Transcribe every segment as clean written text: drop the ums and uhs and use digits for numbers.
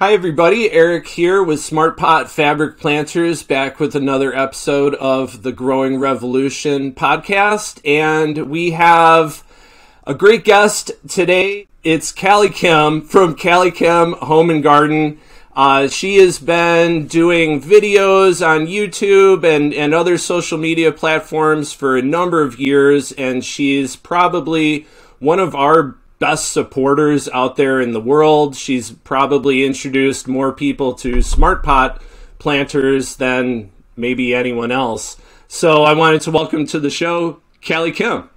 Hi everybody, Eric here with Smart Pot Fabric Planters, back with another episode of the Growing Revolution podcast. And we have a great guest today. It's Cali Kim from CaliKim Home and Garden. She has been doing videos on YouTube and other social media platforms for a number of years, and she's probably one of our best supporters out there in the world. She's probably introduced more people to Smart Pot planters than maybe anyone else. So I wanted to welcome to the show, Cali Kim.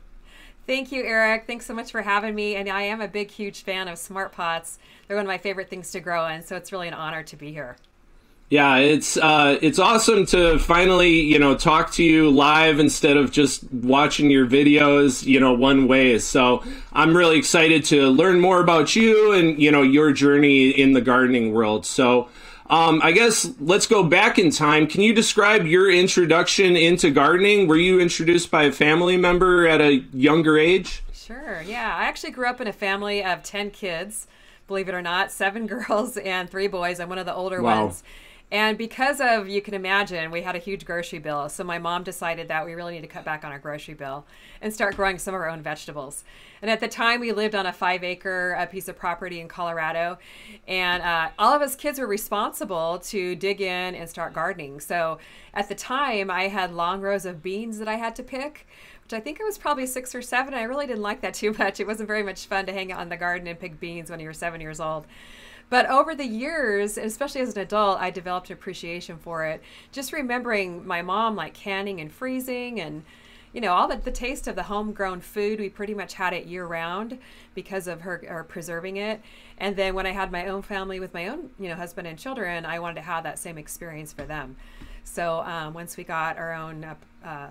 Thank you, Eric. Thanks so much for having me. And I am a big, huge fan of Smart Pots. They're one of my favorite things to grow in, so it's really an honor to be here. Yeah, it's awesome to finally, talk to you live instead of just watching your videos, one way. So I'm really excited to learn more about you and, your journey in the gardening world. So I guess let's go back in time. Can you describe your introduction into gardening? Were you introduced by a family member at a younger age? Sure, yeah. I actually grew up in a family of 10 kids, believe it or not, 7 girls and 3 boys. I'm one of the older ones. And because of, you can imagine, we had a huge grocery bill. So my mom decided that we really need to cut back on our grocery bill and start growing some of our own vegetables. And at the time, we lived on a 5-acre piece of property in Colorado. And all of us kids were responsible to dig in and start gardening. So at the time, I had long rows of beans that I had to pick, which I think I was probably 6 or 7. I really didn't like that too much. It wasn't very much fun to hang out in the garden and pick beans when you were 7 years old. But over the years, especially as an adult, I developed appreciation for it. Just remembering my mom like canning and freezing and, all the taste of the homegrown food. We pretty much had it year round because of her preserving it. And then when I had my own family with my own, husband and children, I wanted to have that same experience for them. So once we got our own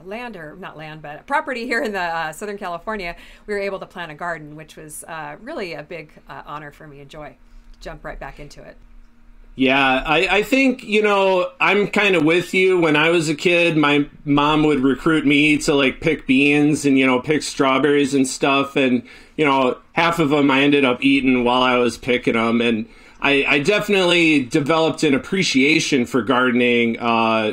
land, or not land, but property here in the Southern California, we were able to plant a garden, which was really a big honor for me and joy. Jump right back into it. Yeah, I think, I'm kind of with you. When I was a kid, my mom would recruit me to pick beans and, pick strawberries and stuff. And, half of them I ended up eating while I was picking them. And I definitely developed an appreciation for gardening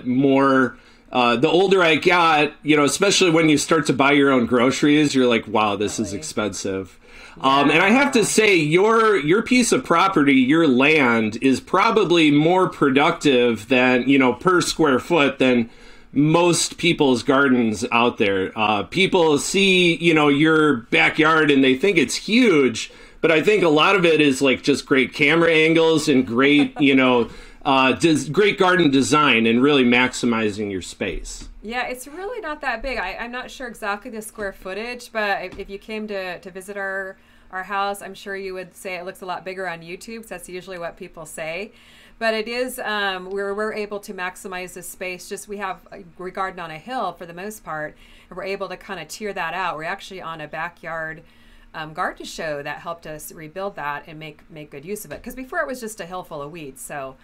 more. The older I got, especially when you start to buy your own groceries, you're like, wow, this is expensive. Yeah. And I have to say, your piece of property, your land, is probably more productive than, per square foot than most people's gardens out there. People see, your backyard and they think it's huge, but I think a lot of it is just great camera angles and great, great garden design and really maximizing your space. Yeah, it's really not that big. I'm not sure exactly the square footage, but if you came to visit our house, I'm sure you would say it looks a lot bigger on YouTube. So that's usually what people say. But it is, we're able to maximize the space. We garden on a hill for the most part, and we're able to kind of tier that out. We're actually on a backyard garden show that helped us rebuild that and make good use of it. Because before it was just a hill full of weeds. So.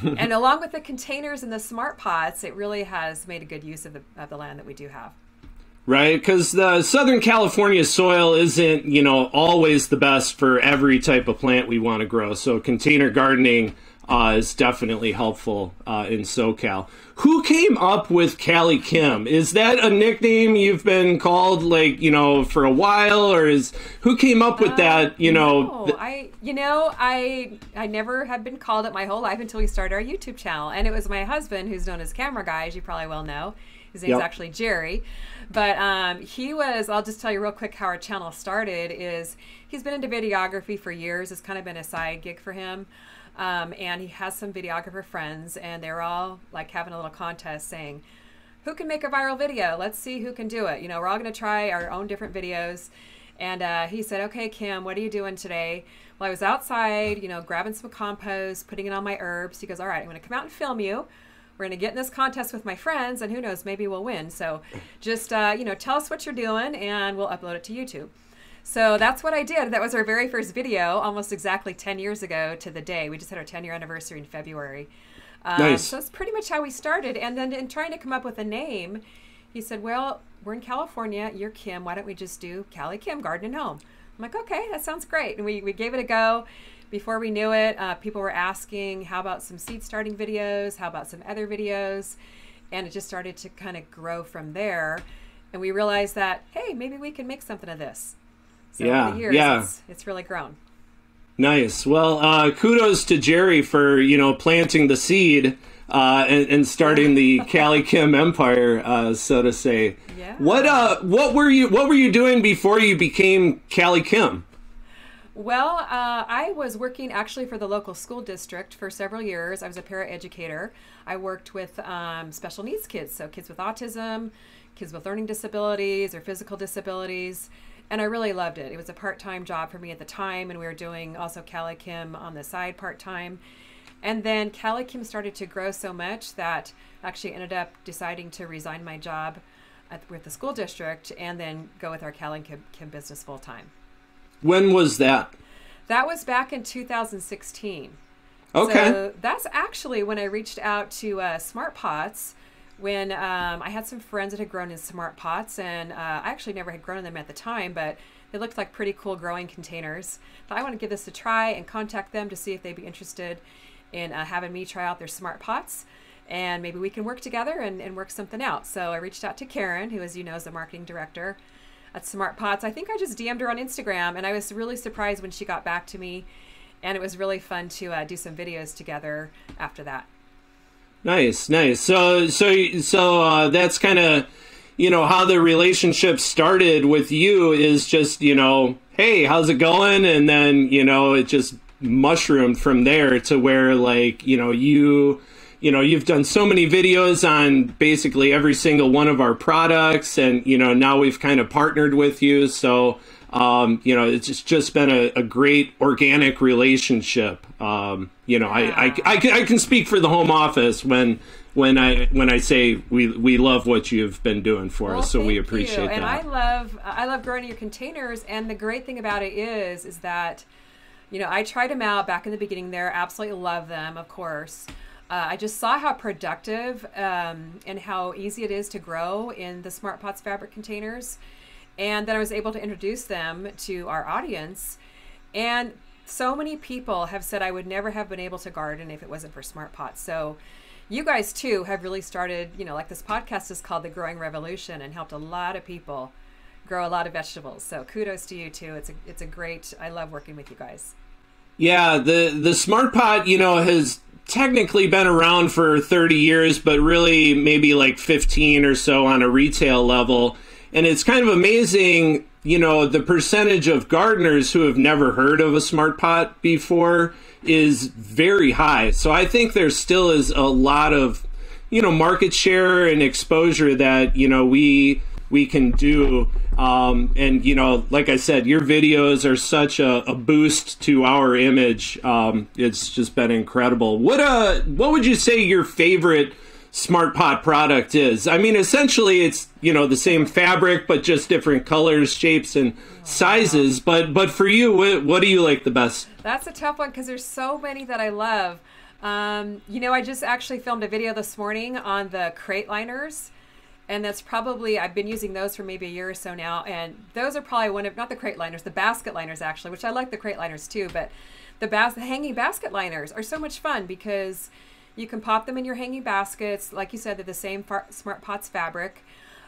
And along with the containers and the smart pots, it really has made a good use of the land that we do have. Right, because the Southern California soil isn't, always the best for every type of plant we want to grow. So container gardening is definitely helpful in SoCal. Who came up with Cali Kim? Is that a nickname you've been called, for a while, or who came up with that? No, I never have been called it my whole life until we started our YouTube channel, and it was my husband, who's known as Camera Guy, as you probably well know. His name's actually Jerry, but I'll just tell you real quick how our channel started. He's been into videography for years. It's kind of been a side gig for him. And he has some videographer friends, and they're all having a little contest saying, who can make a viral video? Let's see who can do it. We're all going to try our own different videos. And he said, okay, Kim, what are you doing today? Well, I was outside, grabbing some compost, putting it on my herbs. He goes, all right, I'm going to come out and film you. We're going to get in this contest with my friends, and who knows, maybe we'll win. So just, tell us what you're doing, and we'll upload it to YouTube. So that's what I did. That was our very first video, almost exactly 10 years ago to the day. We just had our 10-year anniversary in February. Nice. So that's pretty much how we started. And then in trying to come up with a name, he said, well, we're in California. You're Kim. Why don't we just do CaliKim Garden Home? I'm like, okay, that sounds great. And we gave it a go. before we knew it, people were asking, how about some seed starting videos? How about some other videos? And it just started to kind of grow from there. And we realized that, hey, maybe we can make something of this. So over the years, it's really grown. Nice. Well, kudos to Jerry for, planting the seed and starting the Cali Kim empire, so to say. Yeah. What were you doing before you became Cali Kim? Well, I was working actually for the local school district for several years. I was a paraeducator. I worked with special needs kids, so kids with autism, kids with learning disabilities or physical disabilities, and I really loved it. It was a part-time job for me at the time, and we were doing also Cali Kim on the side part-time. And then Cali Kim started to grow so much that I actually ended up deciding to resign my job with the school district and then go with our Cali Kim business full-time. When was that? That was back in 2016. Okay. So that's actually when I reached out to Smart Pots, when I had some friends that had grown in Smart Pots, and I actually never had grown in them at the time, but they looked like pretty cool growing containers. So I want to give this a try and contact them to see if they'd be interested in having me try out their Smart Pots, and maybe we can work together and work something out. So I reached out to Karen, who, as you know, is the marketing director at Smart Pots. I think I just DM'd her on Instagram, and I was really surprised when she got back to me, and it was really fun to do some videos together after that. Nice. So that's kind of, how the relationship started with you is just, hey, how's it going? And then, it just mushroomed from there to where, like, you've done so many videos on basically every single one of our products, and now we've kind of partnered with you. So it's just been a great organic relationship. I can speak for the home office when I say we love what you've been doing for us. So we appreciate that. And I love growing your containers. And the great thing about it is that I tried them out back in the beginning there. Absolutely love them, of course. I just saw how productive and how easy it is to grow in the Smart Pots fabric containers. And then I was able to introduce them to our audience. And so many people have said I would never have been able to garden if it wasn't for Smart Pots. So you guys, too, have really started, like this podcast is called The Growing Revolution, and helped a lot of people grow a lot of vegetables. So kudos to you, too. It's a great, I love working with you guys. Yeah, the Smart Pot, has technically been around for 30 years, but really maybe like 15 or so on a retail level. And it's kind of amazing, the percentage of gardeners who have never heard of a Smart Pot before is very high. So I think there still is a lot of, market share and exposure that, we can do. And, like I said, your videos are such a boost to our image. It's just been incredible. What would you say your favorite Smart Pot product is? I mean, essentially it's, the same fabric, but just different colors, shapes, and sizes. But for you, what do you like the best? That's a tough one because there's so many that I love. I just actually filmed a video this morning on the crate liners. And that's probably, I've been using those for maybe a year or so now. And those are probably not the crate liners, the basket liners actually, which I like the crate liners too. But the hanging basket liners are so much fun because you can pop them in your hanging baskets. Like you said, they're the same Smart Pots fabric.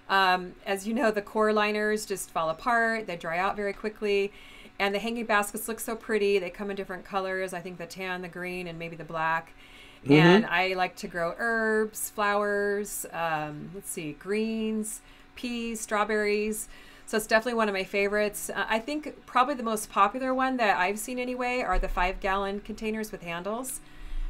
As you know, the core liners just fall apart. They dry out very quickly. And the hanging baskets look so pretty. They come in different colors. I think the tan, the green, and maybe the black. Mm-hmm. And I like to grow herbs, flowers, greens, peas, strawberries. So it's definitely one of my favorites. I think probably the most popular one that I've seen anyway are the 5-gallon containers with handles,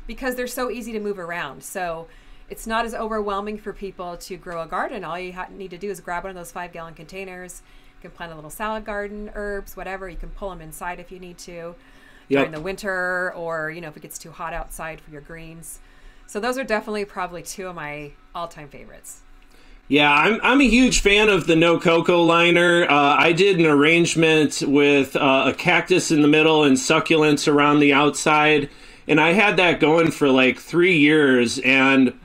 because they're so easy to move around. So it's not as overwhelming for people to grow a garden. All you need to do is grab one of those 5-gallon containers. You can plant a little salad garden, herbs, whatever. You can pull them inside if you need to during the winter, or, if it gets too hot outside for your greens. So those are definitely probably two of my all-time favorites. Yeah, I'm a huge fan of the no cocoa liner. I did an arrangement with a cactus in the middle and succulents around the outside. And I had that going for like 3 years, and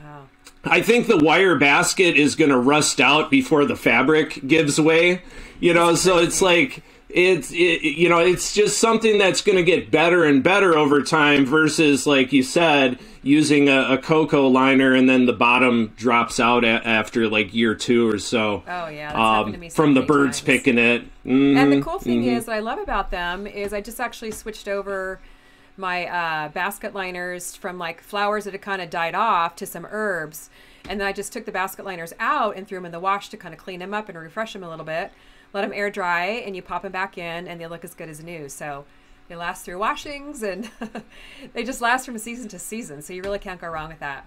I think the wire basket is going to rust out before the fabric gives way, so it's like it's just something that's going to get better and better over time versus, like you said, using a cocoa liner and then the bottom drops out after like year 2 or so. Oh yeah, that's happened to me so from the many birds times. picking it. Mm-hmm, And the cool thing is that I love about them is I just actually switched over my basket liners from like flowers that had kind of died off to some herbs. And then I just took the basket liners out and threw them in the wash to kind of clean them up and refresh them a little bit. Let them air dry, and you pop them back in, and they look as good as new. So they last through washings, and they just last from season to season. So you really can't go wrong with that.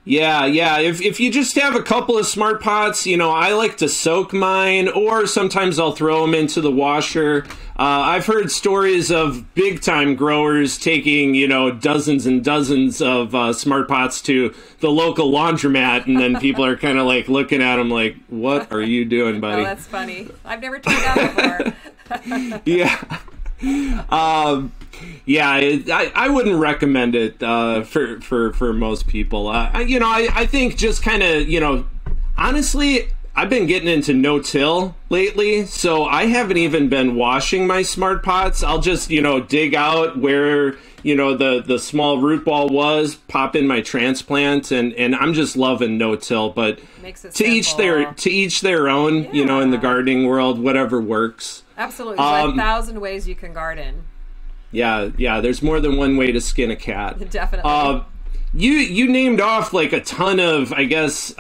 Yeah. If you just have a couple of smart pots, I like to soak mine, or sometimes I'll throw them into the washer. I've heard stories of big time growers taking, dozens and dozens of smart pots to the local laundromat, and then people are kind of like looking at them like, "What are you doing, buddy?" Oh, that's funny. I've never tried that before. Yeah. I wouldn't recommend it for most people. I think just kind of, honestly, I've been getting into no-till lately, so I haven't even been washing my smart pots. I'll just, dig out where, the small root ball was, pop in my transplant, and I'm just loving no-till. But Makes it to each their own, in the gardening world, whatever works. Absolutely. There's 1,000 ways you can garden. Yeah. There's more than one way to skin a cat. Definitely. You named off like a ton of, I guess,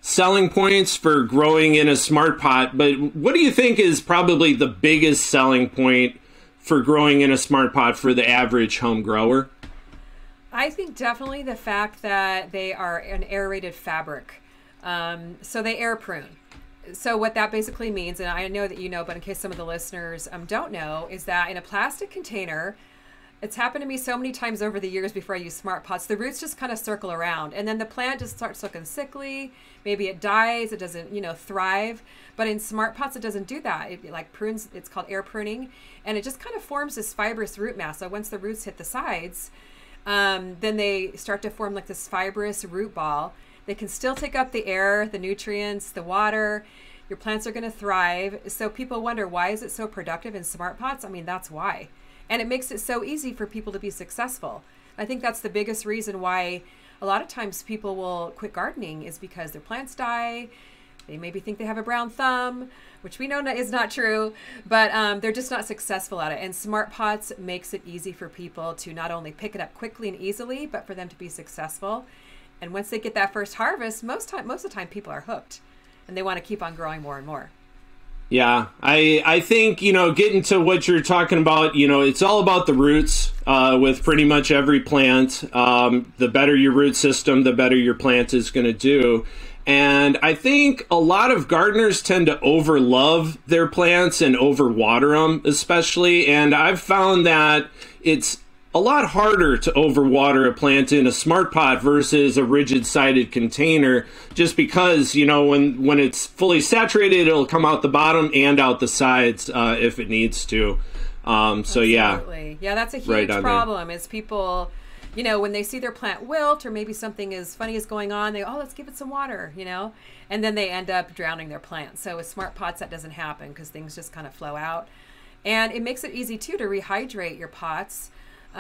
selling points for growing in a smart pot, but what do you think is probably the biggest selling point for growing in a smart pot for the average home grower? I think definitely the fact that they are an aerated fabric. So they air prune. So what that basically means, and I know that you know, but in case some of the listeners don't know, is that in a plastic container, it's happened to me so many times over the years before I use smart pots, the roots just kind of circle around, and then the plant just starts looking sickly. Maybe it dies, it doesn't, thrive. But in smart pots, it doesn't do that. It like prunes, it's called air pruning, and it just kind of forms this fibrous root mass. So once the roots hit the sides, then they start to form like this fibrous root ball. They can still take up the air, the nutrients, the water. Your plants are going to thrive. So people wonder, why is it so productive in smart pots? I mean, that's why. And it makes it so easy for people to be successful. I think that's the biggest reason why a lot of times people will quit gardening is because their plants die. They maybe think they have a brown thumb, which we know is not true, but they're just not successful at it. And smart pots makes it easy for people to not only pick it up quickly and easily, but for them to be successful. And once they get that first harvest, most of the time people are hooked and they want to keep on growing more and more. Yeah, I think, getting to what you're talking about, it's all about the roots with pretty much every plant. The better your root system, the better your plant is going to do. And I think a lot of gardeners tend to overlove their plants and overwater them, especially. And I've found that it's a lot harder to overwater a plant in a smart pot versus a rigid-sided container, just because, when it's fully saturated, it'll come out the bottom and out the sides if it needs to. Absolutely. Yeah, that's a huge problem is people, when they see their plant wilt or maybe something as funny is going on, they let's give it some water, and then they end up drowning their plant. So with smart pots, that doesn't happen because things just kind of flow out. And it makes it easy, too, to rehydrate your pots,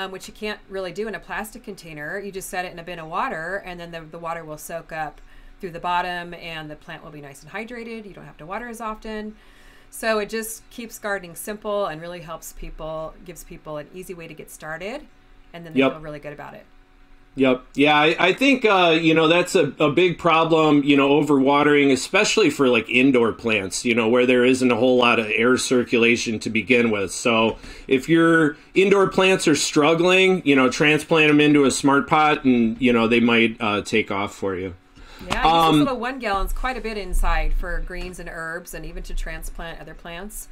which you can't really do in a plastic container. You just set it in a bin of water, and then the water will soak up through the bottom, and the plant will be nice and hydrated. You don't have to water as often. So it just keeps gardening simple and really helps people, gives people an easy way to get started, and then they feel really good about it. Yep. Yeah, I think, that's a big problem, overwatering, especially for like indoor plants, where there isn't a whole lot of air circulation to begin with. So if your indoor plants are struggling, transplant them into a smart pot and, they might take off for you. Yeah, these little 1 gallons, quite a bit inside for greens and herbs and even to transplant other plants.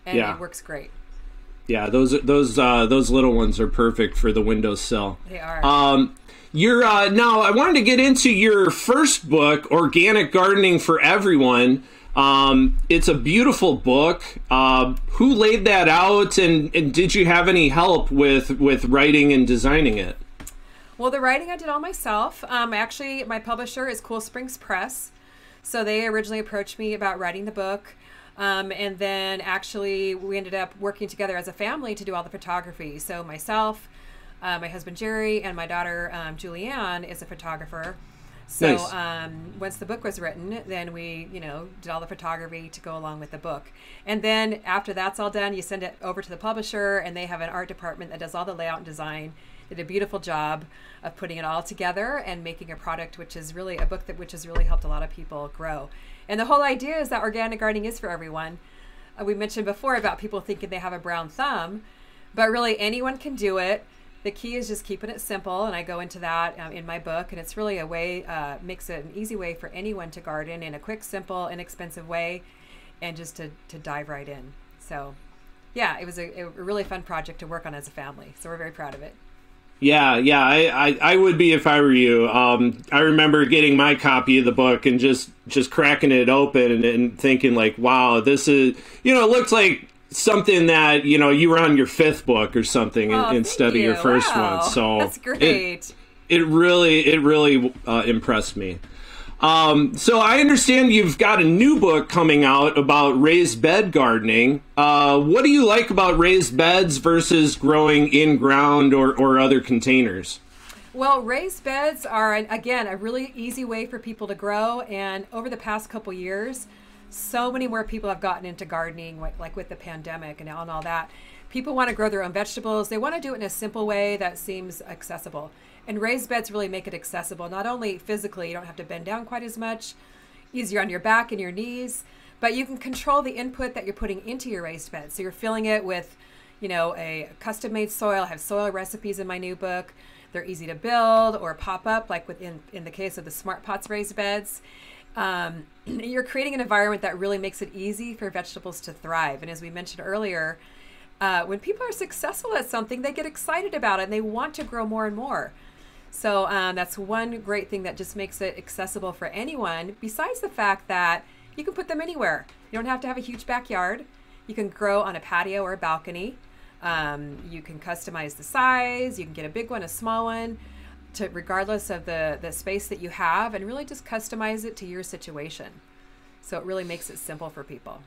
And it works great. Yeah, those little ones are perfect for the windowsill. They are. Now I wanted to get into your first book, Organic Gardening for Everyone. It's a beautiful book. Who laid that out, and did you have any help with writing and designing it? Well, the writing I did all myself. Actually, my publisher is Cool Springs Press. So they originally approached me about writing the book. And then actually we ended up working together as a family to do all the photography. So myself, my husband Jerry, and my daughter Julianne is a photographer. So Nice. once the book was written, then we, did all the photography to go along with the book. And then after that's all done, you send it over to the publisher, and they have an art department that does all the layout and design. Did a beautiful job of putting it all together and making a product, which is really a book which has really helped a lot of people grow. And the whole idea is that organic gardening is for everyone. We mentioned before about people thinking they have a brown thumb, but really anyone can do it. The key is just keeping it simple, and I go into that in my book, and it's really a way, makes it an easy way for anyone to garden in a quick, simple, inexpensive way, and just to dive right in. So yeah, it was a really fun project to work on as a family, so we're very proud of it. Yeah, I would be if I were you. I remember getting my copy of the book and just cracking it open and thinking like, wow, this is, it looks like something that, you were on your fifth book or something instead of your first one. So that's great. It really impressed me. So I understand you've got a new book coming out about raised bed gardening. What do you like about raised beds versus growing in ground or other containers? Well, raised beds are, again, a really easy way for people to grow. And over the past couple years, so many more people have gotten into gardening, like with the pandemic and all that. People want to grow their own vegetables. They want to do it in a simple way that seems accessible. And raised beds really make it accessible. Not only physically, you don't have to bend down quite as much, easier on your back and your knees, but you can control the input that you're putting into your raised bed. So you're filling it with, a custom-made soil. I have soil recipes in my new book. They're easy to build or pop up, like in the case of the Smart Pots raised beds. You're creating an environment that really makes it easy for vegetables to thrive. And as we mentioned earlier, when people are successful at something, they get excited about it and they want to grow more and more. So that's one great thing that just makes it accessible for anyone, besides the fact that you can put them anywhere. You don't have to have a huge backyard. You can grow on a patio or a balcony. You can customize the size. You can get a big one, a small one, regardless of the space that you have, and really just customize it to your situation. So it really makes it simple for people.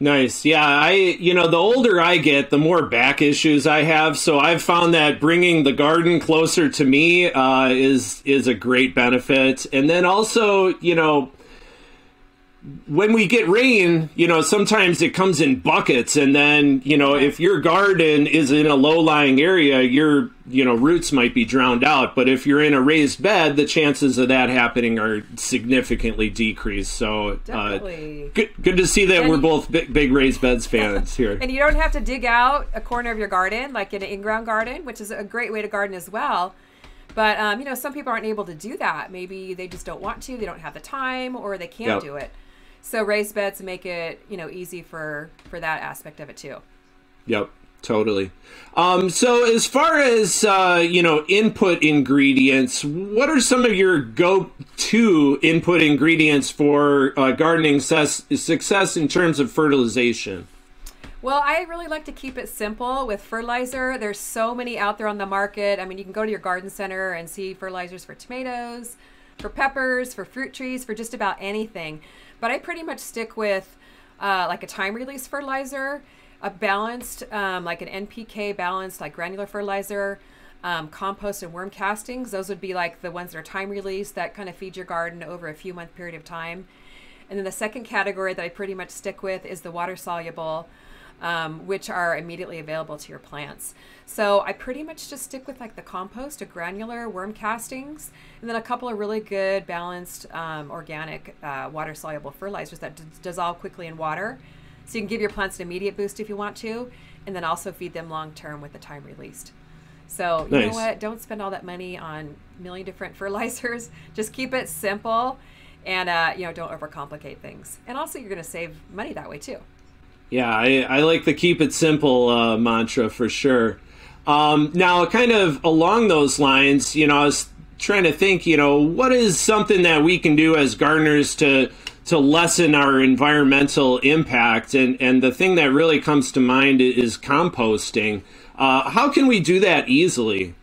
Nice. Yeah, the older I get, the more back issues I have. So I've found that bringing the garden closer to me is a great benefit. And then also, when we get rain, sometimes it comes in buckets. And then, if your garden is in a low-lying area, your, roots might be drowned out. But if you're in a raised bed, the chances of that happening are significantly decreased. So good to see that we're both big raised beds fans here. And you don't have to dig out a corner of your garden, like in an in-ground garden, which is a great way to garden as well. But, some people aren't able to do that. Maybe they just don't want to, they don't have the time, or they can't do it. So raised beds make it, easy for that aspect of it too. Yep, totally. So as far as, input ingredients, what are some of your go-to input ingredients for gardening success in terms of fertilization? Well, I really like to keep it simple with fertilizer. There's so many out there on the market. I mean, you can go to your garden center and see fertilizers for tomatoes, for peppers, for fruit trees, for just about anything. But I pretty much stick with like a time release fertilizer, a balanced, like an NPK balanced, like granular fertilizer, compost and worm castings. Those would be like the ones that are time release that kind of feed your garden over a few month period of time. And then the second category that I pretty much stick with is the water soluble, which are immediately available to your plants. So I pretty much just stick with like the compost, a granular, worm castings, and then a couple of really good balanced organic water soluble fertilizers that dissolve quickly in water. So you can give your plants an immediate boost if you want to, and then also feed them long term with the time released. So you know what? Don't spend all that money on a million different fertilizers. Just keep it simple, and don't overcomplicate things. And also, you're going to save money that way too. Yeah, I like the keep it simple mantra for sure. Now, kind of along those lines, I was trying to think, what is something that we can do as gardeners to lessen our environmental impact? And the thing that really comes to mind is composting. How can we do that easily?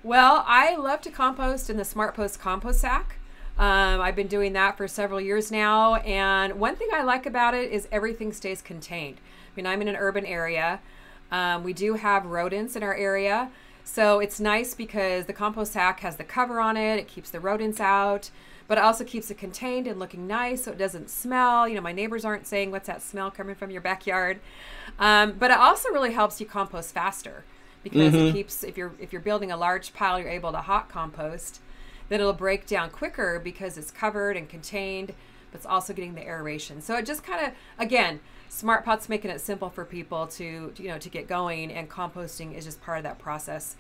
Well, I love to compost in the Smart Post compost sack. I've been doing that for several years now. And one thing I like about it is everything stays contained. I mean, I'm in an urban area. We do have rodents in our area. So it's nice because the compost sack has the cover on it. It keeps the rodents out, but it also keeps it contained and looking nice so it doesn't smell. You know, my neighbors aren't saying, what's that smell coming from your backyard? But it also really helps you compost faster because it keeps, if you're building a large pile, you're able to hot compost, then it'll break down quicker because it's covered and contained, but it's also getting the aeration. So it just kind of, again, Smart Pot's making it simple for people to get going, and composting is just part of that process.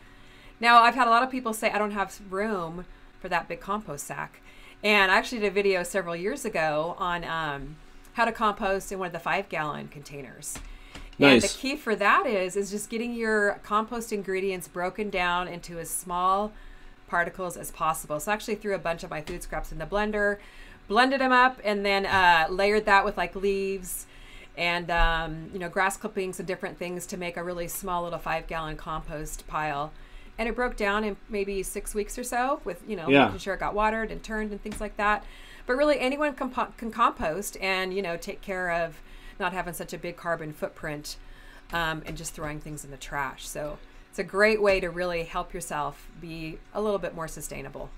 Now, I've had a lot of people say, I don't have room for that big compost sack. And I actually did a video several years ago on how to compost in one of the 5-gallon containers. Nice. And the key for that is just getting your compost ingredients broken down into as small particles as possible. So I actually threw a bunch of my food scraps in the blender, blended them up, and then layered that with like leaves and grass clippings and different things to make a really small little 5-gallon compost pile. And it broke down in maybe 6 weeks or so with, making sure it got watered and turned and things like that. But really anyone can compost and, take care of not having such a big carbon footprint and just throwing things in the trash. So it's a great way to really help yourself be a little bit more sustainable.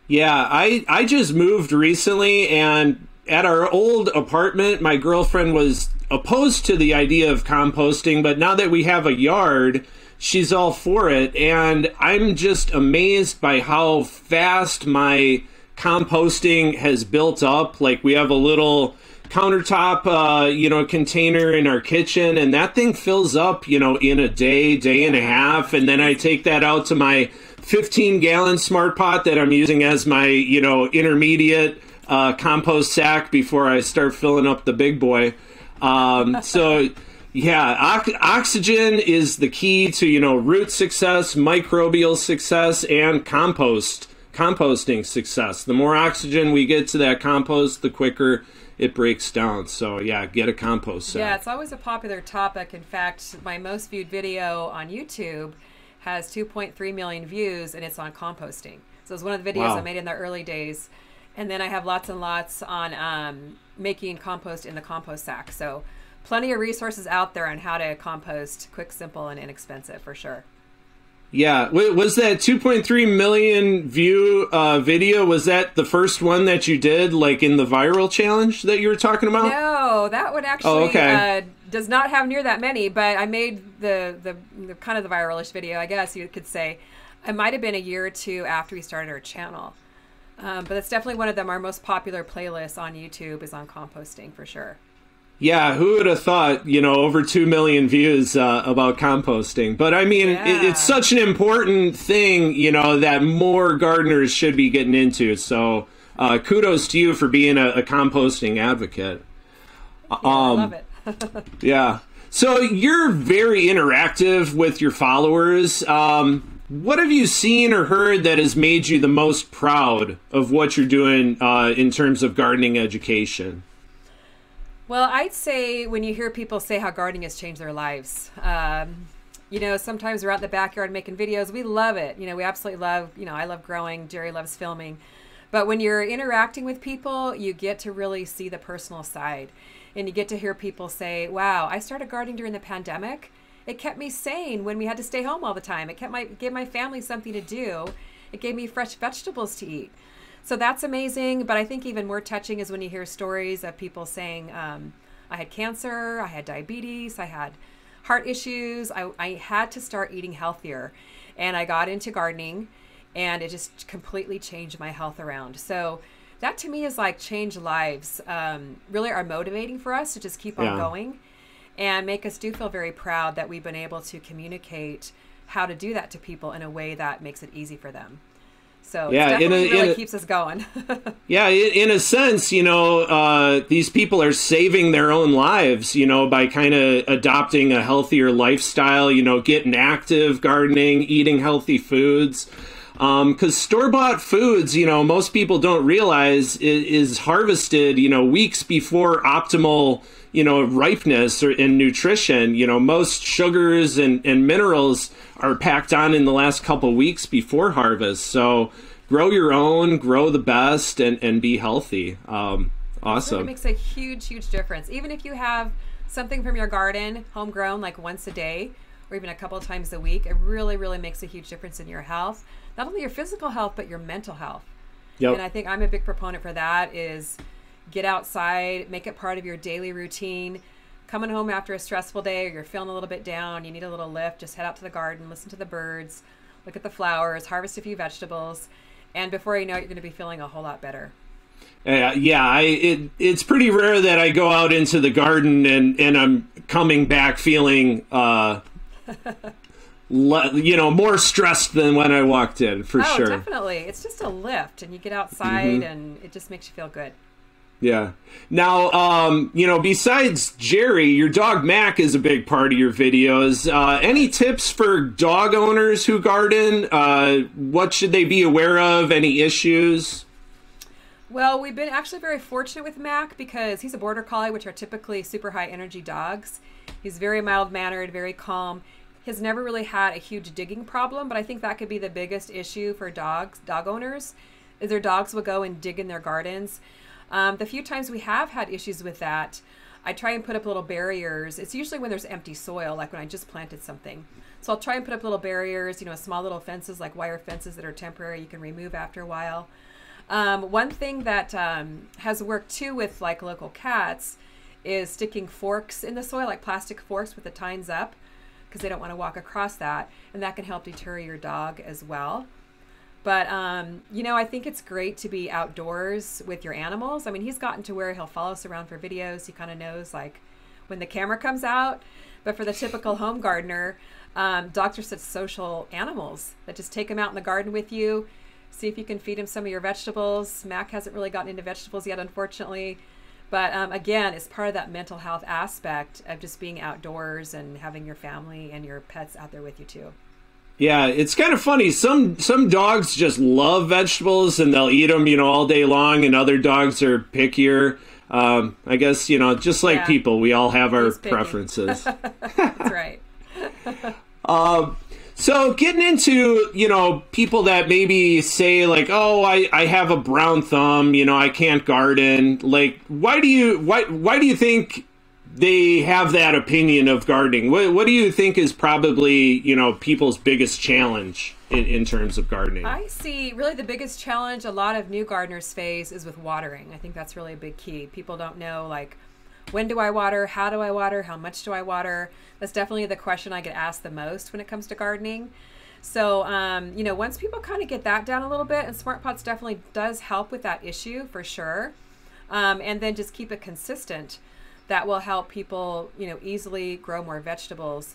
Yeah, I just moved recently, and at our old apartment, my girlfriend was opposed to the idea of composting, but now that we have a yard, she's all for it. And I'm just amazed by how fast my composting has built up. Like, we have a little countertop, container in our kitchen, and that thing fills up, in a day and a half. And then I take that out to my 15-gallon Smart Pot that I'm using as my, intermediate compost sack before I start filling up the big boy. So yeah, oxygen is the key to, root success, microbial success, and composting success. The more oxygen we get to that compost, the quicker it breaks down. So yeah, get a compost sack. Yeah, it's always a popular topic. In fact, my most viewed video on YouTube has 2.3 million views, and it's on composting. So it's one of the videos I made in the early days. And then I have lots and lots on making compost in the compost sack. So plenty of resources out there on how to compost quick, simple, and inexpensive for sure. Yeah. Was that 2.3 million view video, was that the first one that you did, like in the viral challenge that you were talking about? No, that one actually does not have near that many, but I made the kind of the viralish video, I guess you could say. It might have been a year or two after we started our channel. But it's definitely one of them. Our most popular playlists on YouTube is on composting for sure. Yeah, who would have thought, over 2 million views about composting. But I mean, it's such an important thing, that more gardeners should be getting into. So kudos to you for being a composting advocate. Yeah, I love it. Yeah. So you're very interactive with your followers. What have you seen or heard that has made you the most proud of what you're doing in terms of gardening education? Well, I'd say when you hear people say how gardening has changed their lives, sometimes we're out in the backyard making videos. We love it. We absolutely love, I love growing. Jerry loves filming. But when you're interacting with people, you get to really see the personal side. And you get to hear people say, wow, I started gardening during the pandemic. It kept me sane when we had to stay home all the time. It gave my family something to do. It gave me fresh vegetables to eat. So that's amazing. But I think even more touching is when you hear stories of people saying, I had cancer, I had diabetes, I had heart issues. I had to start eating healthier. And I got into gardening, and it just completely changed my health around. So that to me is like change lives, really are motivating for us to just keep on going and make us do feel very proud that we've been able to communicate how to do that to people in a way that makes it easy for them. So it definitely really keeps us going. Yeah, in a sense, these people are saving their own lives, by kind of adopting a healthier lifestyle, getting active, gardening, eating healthy foods. Because store-bought foods, most people don't realize is harvested, weeks before optimal, ripeness and nutrition. Most sugars and minerals are packed on in the last couple weeks before harvest. So, grow your own, grow the best, and be healthy. Awesome. It makes a huge, huge difference. Even if you have something from your garden, homegrown, like once a day, or even a couple of times a week, it really, really makes a huge difference in your health. Not only your physical health, but your mental health. Yep. And I think I'm a big proponent for that is get outside, make it part of your daily routine. Coming home after a stressful day or you're feeling a little bit down, you need a little lift, just head out to the garden, listen to the birds, look at the flowers, harvest a few vegetables, and before you know it, you're going to be feeling a whole lot better. It's pretty rare that I go out into the garden and I'm coming back feeling more stressed than when I walked in, for sure. Oh, definitely. It's just a lift, and you get outside, and it just makes you feel good. Yeah. Now, besides Jerry, your dog Mac is a big part of your videos. Any tips for dog owners who garden? What should they be aware of? Any issues? Well, we've been actually very fortunate with Mac because he's a border collie, which are typically super high energy dogs. He's very mild-mannered, very calm. He's never really had a huge digging problem, but I think that could be the biggest issue for dog owners, is their dogs will go and dig in their gardens. The few times we have had issues with that, I try and put up little barriers. It's usually when there's empty soil, like when I just planted something. So I'll try and put up little barriers, small little fences, like wire fences that are temporary, you can remove after a while. One thing that has worked too with like local cats is sticking forks in the soil, like plastic forks with the tines up, because they don't want to walk across that, and that can help deter your dog as well. But, I think it's great to be outdoors with your animals. I mean, he's gotten to where he'll follow us around for videos. He kind of knows, like, when the camera comes out. But for the typical home gardener, dogs are such social animals that just take them out in the garden with you, see if you can feed him some of your vegetables. Mac hasn't really gotten into vegetables yet, unfortunately. But, again, it's part of that mental health aspect of just being outdoors and having your family and your pets out there with you, too. Yeah, it's kind of funny. Some dogs just love vegetables and they'll eat them, all day long, and other dogs are pickier. I guess, just like people, we all have our preferences. That's right. So getting into, people that maybe say like, oh, I have a brown thumb, I can't garden. Like, why do you think they have that opinion of gardening? What do you think is probably, people's biggest challenge in terms of gardening? I see really the biggest challenge a lot of new gardeners face is with watering. I think that's really a big key. People don't know, like, when do I water? How do I water? How much do I water? That's definitely the question I get asked the most when it comes to gardening. So, once people kind of get that down a little bit, and Smart Pots definitely does help with that issue for sure. And then just keep it consistent. That will help people, easily grow more vegetables.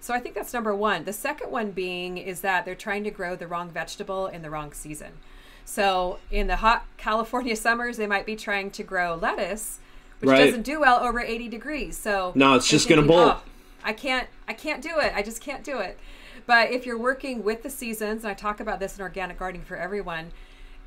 So I think that's number one. The second one being is that they're trying to grow the wrong vegetable in the wrong season. So in the hot California summers, they might be trying to grow lettuce, which doesn't do well over 80 degrees. So no, it's just going to bolt. Oh, I can't do it. I just can't do it. But if you're working with the seasons, and I talk about this in Organic Gardening for Everyone,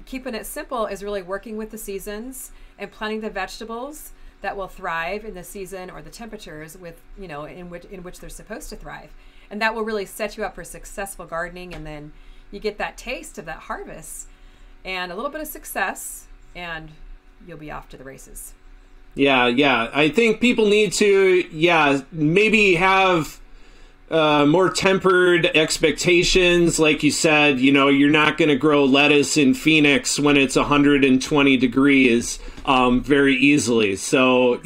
keeping it simple is really working with the seasons and planting the vegetables that will thrive in the season or the temperatures with, in which they're supposed to thrive. And that will really set you up for successful gardening. And then you get that taste of that harvest and a little bit of success, and you'll be off to the races. Yeah. I think people need to, maybe have more tempered expectations. Like you said, you're not going to grow lettuce in Phoenix when it's 120 degrees very easily. So,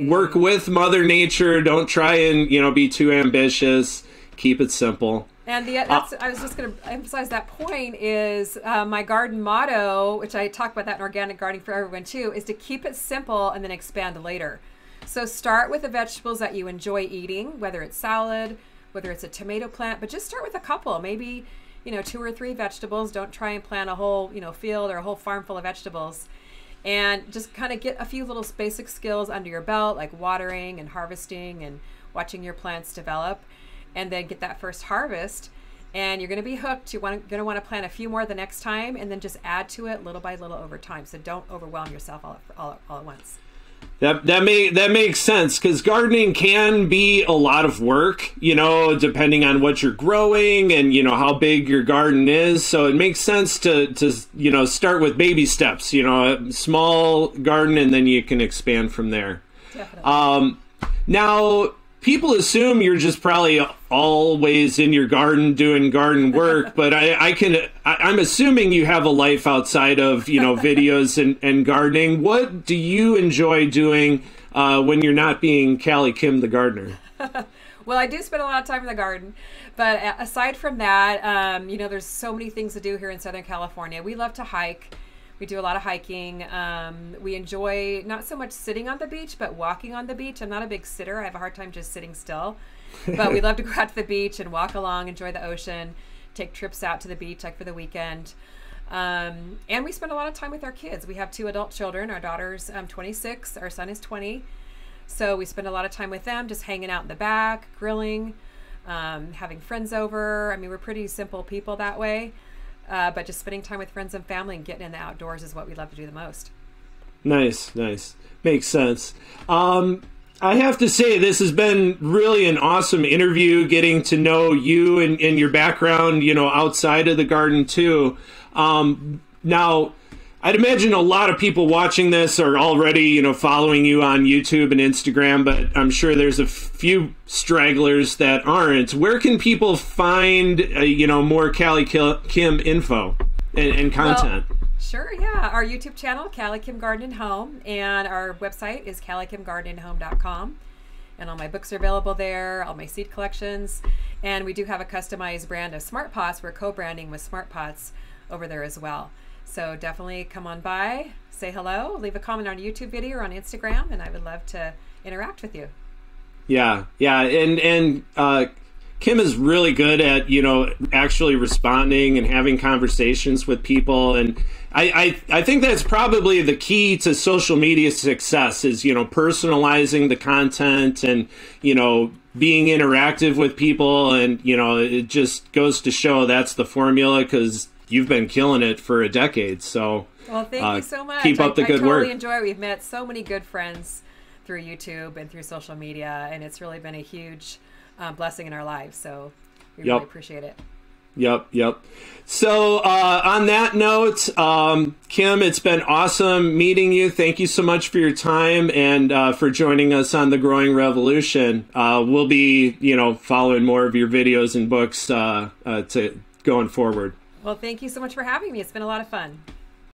work with Mother Nature. Don't try and, be too ambitious. Keep it simple. And I was just going to emphasize that point is my garden motto, which I talk about that in Organic Gardening for Everyone too, is to keep it simple and then expand later. So start with the vegetables that you enjoy eating, whether it's salad, whether it's a tomato plant, but just start with a couple, maybe, 2 or 3 vegetables. Don't try and plant a whole, field or a whole farm full of vegetables. And just kind of get a few little basic skills under your belt, like watering and harvesting and watching your plants develop, and then get that first harvest. And you're going to be hooked. You're going to want to plant a few more the next time, and then just add to it little by little over time. So don't overwhelm yourself all at once. That makes sense, because gardening can be a lot of work, depending on what you're growing and how big your garden is. So it makes sense to start with baby steps, a small garden, and then you can expand from there. Definitely. Now, people assume you're just probably always in your garden doing garden work, but I'm assuming you have a life outside of, videos and gardening. What do you enjoy doing when you're not being Cali Kim the gardener? Well, I do spend a lot of time in the garden, but aside from that, there's so many things to do here in Southern California. We love to hike. We do a lot of hiking. We enjoy not so much sitting on the beach, but walking on the beach. I'm not a big sitter. I have a hard time just sitting still. But we love to go out to the beach and walk along, enjoy the ocean, take trips out to the beach like for the weekend. And we spend a lot of time with our kids. We have 2 adult children. Our daughter's 26. Our son is 20. So we spend a lot of time with them, just hanging out in the back, grilling, having friends over. I mean, we're pretty simple people that way. But just spending time with friends and family and getting in the outdoors is what we love to do the most. Nice. Makes sense. I have to say, this has been really an awesome interview, getting to know you and your background, outside of the garden too. Now, I'd imagine a lot of people watching this are already, following you on YouTube and Instagram, but I'm sure there's a few stragglers that aren't. Where can people find, more Cali Kim info and content? Well, sure, yeah. Our YouTube channel, CaliKim Garden Home, and our website is CaliKimGardenHome.com. And all my books are available there, all my seed collections. And we do have a customized brand of Smart Pots. We're co-branding with Smart Pots over there as well. So definitely come on by, say hello, leave a comment on a YouTube video or on Instagram, and I would love to interact with you. Yeah. And Kim is really good at, actually responding and having conversations with people. And I think that's probably the key to social media success is, personalizing the content and, being interactive with people. And, it just goes to show that's the formula, because you've been killing it for a decade. So, well, thank you so much. Keep up the good work. I totally enjoy it. We've met so many good friends through YouTube and through social media, and it's really been a huge blessing in our lives. So we really appreciate it. Yep. So on that note, Kim, it's been awesome meeting you. Thank you so much for your time and for joining us on The Growing Revolution. We'll be, following more of your videos and books to going forward. Well, thank you so much for having me. It's been a lot of fun.